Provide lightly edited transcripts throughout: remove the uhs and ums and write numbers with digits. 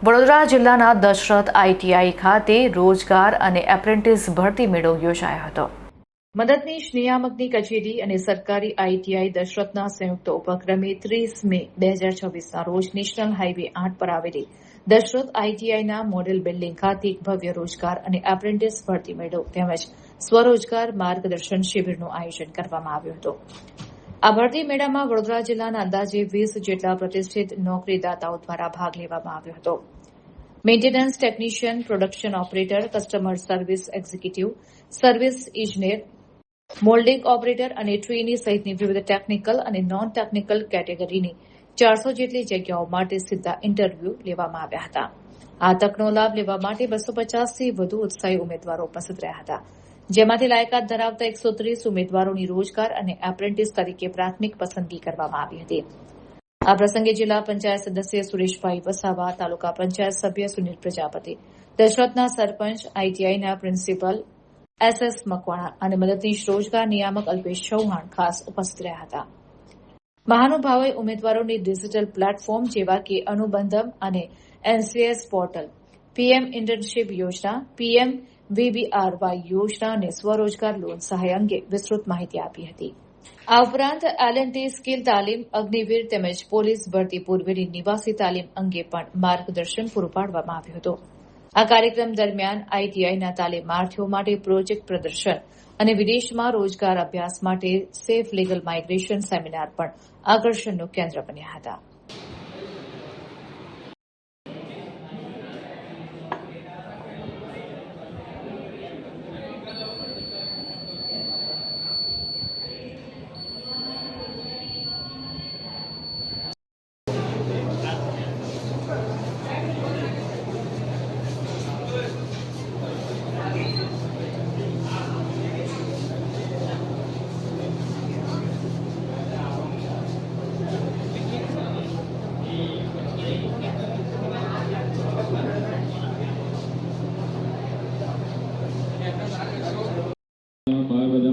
વડોદરા જિલ્લાના દશરથ આઈટીઆઈ ખાતે રોજગાર અને એપ્રેન્ટિસ ભરતી મેળો યોજાયો હતો. મદદનીશ નિયામકની કચેરી અને સરકારી આઈટીઆઈ દશરથના સંયુક્ત ઉપક્રમે 30 મે 2026ના રોજ નેશનલ હાઈવે 8 પર આવેલી દશરથ આઈટીઆઈના મોડેલ બિલ્ડિંગ ખાતે એક ભવ્ય રોજગાર અને એપ્રેન્ટિસ ભરતી મેળો તેમજ સ્વરોજગાર માર્ગદર્શન શિબિરનું આયોજન કરવામાં આવ્યું હતું. આ ભરતી મેળામાં વડોદરા જિલ્લાના અંદાજે 20 જેટલા પ્રતિષ્ઠિત નોકરીદાતાઓ દ્વારા ભાગ લેવામાં આવ્યો હતો. Maintenance technician, production operator, customer service executive, service ઇજનેર, મોલ્ડિંગ ઓપરેટર અને ટ્રેની સહિતની વિવિધ ટેકનિકલ અને નોન ટેકનિકલ કેટેગરીની 400 જેટલી જગ્યાઓ માટે સીધા ઇન્ટરવ્યૂ લેવામાં આવ્યા હતા. આ તકનો લાભ લેવા માટે 250થી વધુ ઉત્સાહી ઉમેદવારો ઉપસ્થિત રહ્યા હતા, જેમાંથી લાયકાત ધરાવતા 130 ઉમેદવારોની રોજગાર અને એપ્રેન્ટિસ તરીકે પ્રાથમિક પસંદગી કરવામાં આવી હતી. આ પ્રસંગે જિલ્લા પંચાયત સદસ્ય સુરેશભાઈ વસાવા, તાલુકા પંચાયત સભ્ય સુનિલ પ્રજાપતિ, દશરથના સરપંચ, આઈટીઆઈના પ્રિન્સિપલ SS મકવાણા અને મદદનીશ રોજગાર નિયામક અલ્પેશ ચૌહાણ ખાસ ઉપસ્થિત રહ્યા હતા. મહાનુભાવોએ ઉમેદવારોની ડિજિટલ પ્લેટફોર્મ જેવા કે અનુબંધમ અને NCS પોર્ટલ, PM ઇન્ટર્નશીપ યોજના, PM VBRY યોજના અને સ્વરોજગાર લોન સહાય અંગે વિસ્તૃત માહિતી આપી હતી. આ ઉપરાંત L&T સ્કિલ તાલીમ, અગ્નિવીર તેમજ પોલીસ ભરતી પૂર્વેની નિવાસી તાલીમ અંગે પણ માર્ગદર્શન પૂરું પાડવામાં આવ્યું હતું. આ કાર્યક્રમ દરમિયાન આઈટીઆઈના તાલીમાર્થીઓ માટે પ્રોજેક્ટ પ્રદર્શન અને વિદેશમાં રોજગાર અભ્યાસ માટે સેફ લીગલ માઇગ્રેશન સેમિનાર પણ આકર્ષણનું કેન્દ્ર બન્યા હતા.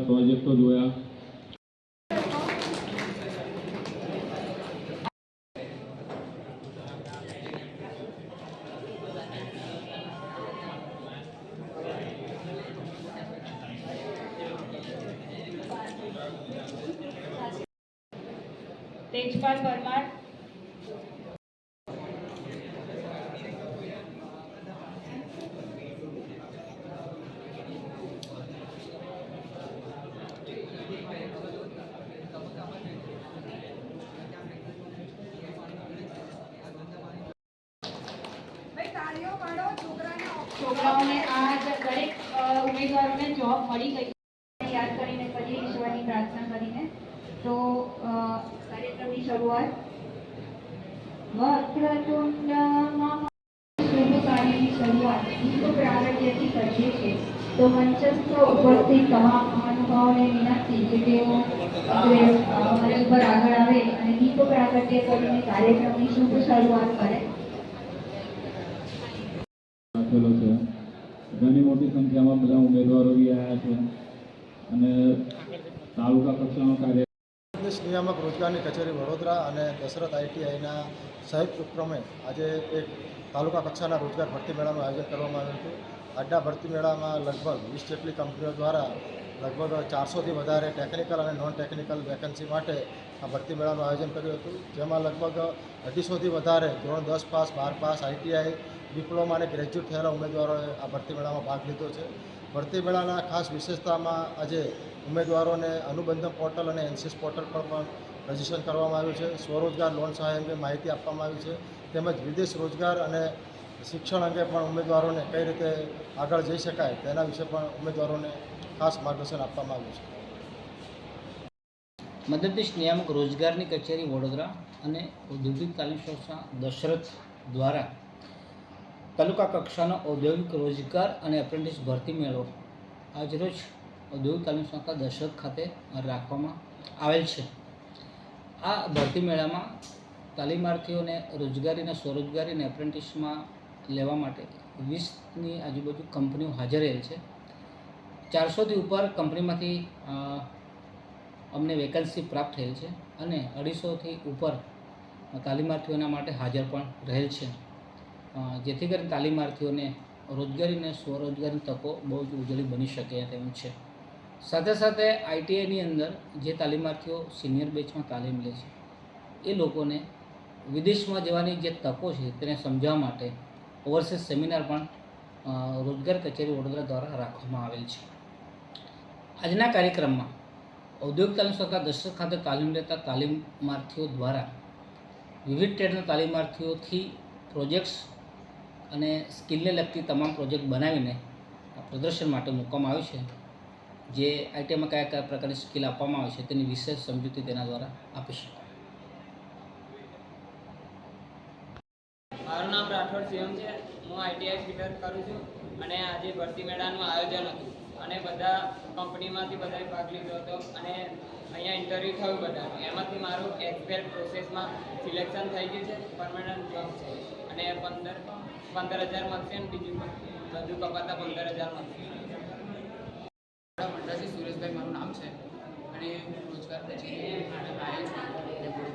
પ્રોજેક્ટો જોયા. તેજપાલ પરમાર, છોકરાઓને આ દરેક ઉમેદવારોને જોબ મળી ગઈ યાદ કરીને કરીએ ઈશ્વરની પ્રાર્થના કરીને. તો કાર્યક્રમની શરૂઆત વક્રતુંડ શુભકાર્યની શરૂઆત દીપ પ્રાગટ્યથી કરીએ છીએ. તો મંચસ્થ ઉપસ્થિત તમામ મહાનુભાવોને વિનંતી કે તેઓ અમારી ઉપર આગળ આવે અને દીપ પ્રાગટ્ય કરીને કાર્યક્રમની શુભ શરૂઆત કરે. ઘણી મોટી સંખ્યામાં બધા ઉમેદવારો બી આવ્યા છે અને તાલુકા કક્ષાનો કાર્ય નિયામક રોજગારની કચેરી વડોદરા અને દશરથ આઈટીઆઈના સંયુક્ત ઉપક્રમે આજે એક તાલુકા કક્ષાના રોજગાર ભરતી મેળાનું આયોજન કરવામાં આવ્યું હતું. આજના ભરતી મેળામાં લગભગ 20 જેટલી કંપનીઓ દ્વારા લગભગ 400થી વધારે ટેકનિકલ અને નોન ટેકનિકલ વેકન્સી માટે આ ભરતી મેળાનું આયોજન કર્યું હતું, જેમાં લગભગ 250થી વધારે ધોરણ 10 પાસ, 12 પાસ, આઈટીઆઈ, ડિપ્લોમા અને ગ્રેજ્યુએટ થયેલા ઉમેદવારોએ આ ભરતી મેળામાં ભાગ લીધો છે. ભરતી મેળાના ખાસ વિશેષતામાં આજે ઉમેદવારોને અનુબંધમ પોર્ટલ અને NCS પોર્ટલ પર પણ રજીસ્ટ્રેશન કરવામાં આવ્યું છે. સ્વરોજગાર લોન સહાય અંગે માહિતી આપવામાં આવી છે, તેમજ વિદેશ રોજગાર અને શિક્ષણ અંગે પણ ઉમેદવારોને કઈ રીતે આગળ જઈ શકાય તેના વિશે પણ ઉમેદવારોને ખાસ માર્ગદર્શન આપવામાં આવ્યું છે. મદદનીશ નિયામક રોજગારની કચેરી વડોદરા અને ઔદ્યોગિક તાલીમ સંસ્થા દશરથ દ્વારા તાલુકા કક્ષાનો ઔદ્યોગિક રોજગાર અને એપ્રેન્ટિસ ભરતી મેળો આજરોજ ઔદ્યોગિક તાલીમ સંસ્થા દશરથ ખાતે રાખવામાં આવેલ છે. આ ભરતી મેળામાં તાલીમાર્થીઓને રોજગારીના સ્વરોજગારી અને એપ્રેન્ટિસમાં લેવા માટે 20ની આજુબાજુ કંપનીઓ હાજર રહેલ છે. 400થી ઉપર કંપનીમાંથી અમને વેકન્સી પ્રાપ્ત થયેલ છે અને 250થી ઉપર તાલીમાર્થીઓના માટે હાજર પણ રહેલ છે. જેથી કરીને તાલીમાર્થીઓને રોજગારી અને સ્વરોજગારની તકો બહુ જ ઉજળી બની શકે તેમ છે. સાથે સાથે આઈટીઆઈની અંદર જે તાલીમાર્થીઓ સિનિયર બેચમાં તાલીમ લે છે એ લોકોને વિદેશમાં જવાની જે તકો છે તેને સમજાવવા માટે ઓવરસીઝ સેમિનાર પણ રોજગાર કચેરી વડોદરા દ્વારા રાખવામાં આવેલ છે. આજના કાર્યક્રમમાં ઔદ્યોગિક તાલીમ સંસ્થા દશરથ ખાતે તાલીમ લેતા તાલીમાર્થીઓ દ્વારા વિવિધ ટ્રેડના તાલીમાર્થીઓથી પ્રોજેક્ટ્સ અને સ્કિલને લગતી તમામ પ્રોજેક્ટ બનાવીને પ્રદર્શન માટે મૂકવામાં આવ્યું છે. જે આઈટીઆઈમાં કયા કયા પ્રકારની સ્કિલ આપવામાં આવે છે તેની વિશેષ સમજૂતી તેના દ્વારા આપી શકાય. મારું નામ રાઠોડ શિવમ છે. હું આઈટીઆઈ ફિટર કરું છું અને આજે ભરતી મેળાનું આયોજન હતું અને બધા કંપનીમાંથી બધાએ ભાગ લીધો હતો અને અહીંયા ઇન્ટરવ્યૂ થયું બધાનું. એમાંથી મારું એક્સપેલ પ્રોસેસમાં સિલેક્શન થઈ ગયું છે. પરમનન્ટ જોબ છે અને 15,000 મળશે અને બીજું બધું કપાતા 15,000 મળશે. મંડાજી સુરેશભાઈ મારું નામ છે અને હું રોજગાર કચેરી આવ્યો છું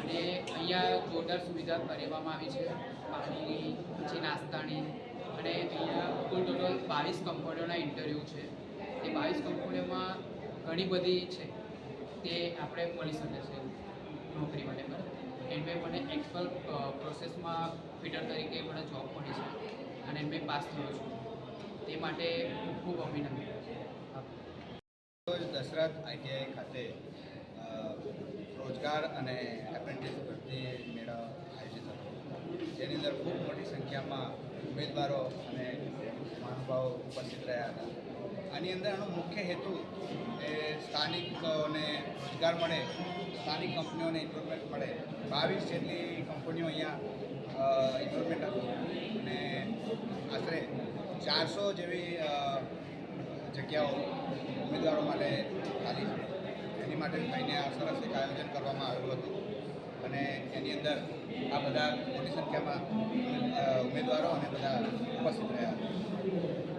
અને અહીંયા જોરદાર સુવિધા કરવામાં આવી છે, પાણીની, પછી નાસ્તાની, અને અહીંયા કુલ ટોટલ 22 કંપનીઓના ઇન્ટરવ્યૂ છે. એ 22 કંપનીઓમાં ઘણી બધી છે તે આપણે મળી શકે છે નોકરી માટે. બરાબર, એમાં મને એક્સપલ પ્રોસેસમાં ફિટર તરીકે મને જોબ મળી છે અને મેં પાસ થયો છું. તે માટે ખૂબ ખૂબ અભિનંદન. રોજ દશરથ આઈટીઆઈ ખાતે રોજગાર અને એપ્રેન્ટિસ ભરતી મેળો આયોજિત હતો, જેની અંદર ખૂબ મોટી સંખ્યામાં ઉમેદવારો અને મહાનુભાવો ઉપસ્થિત રહ્યા હતા. આની અંદર આનો મુખ્ય હેતુ એ સ્થાનિકોને રોજગાર મળે, સ્થાનિક કંપનીઓને ઇમ્પ્રુવમેન્ટ મળે. 22 જેટલી કંપનીઓ અહીંયા ઇમ્પ્રુવમેન્ટ હતું અને આશરે 400 જેવી જગ્યાઓ ઉમેદવારો માટે ખાલી છે. એની માટે થઈને આ સરસ એક આયોજન કરવામાં આવ્યું હતું અને એની અંદર આ બધા મોટી સંખ્યામાં ઉમેદવારો અને બધા ઉપસ્થિત રહ્યા હતા.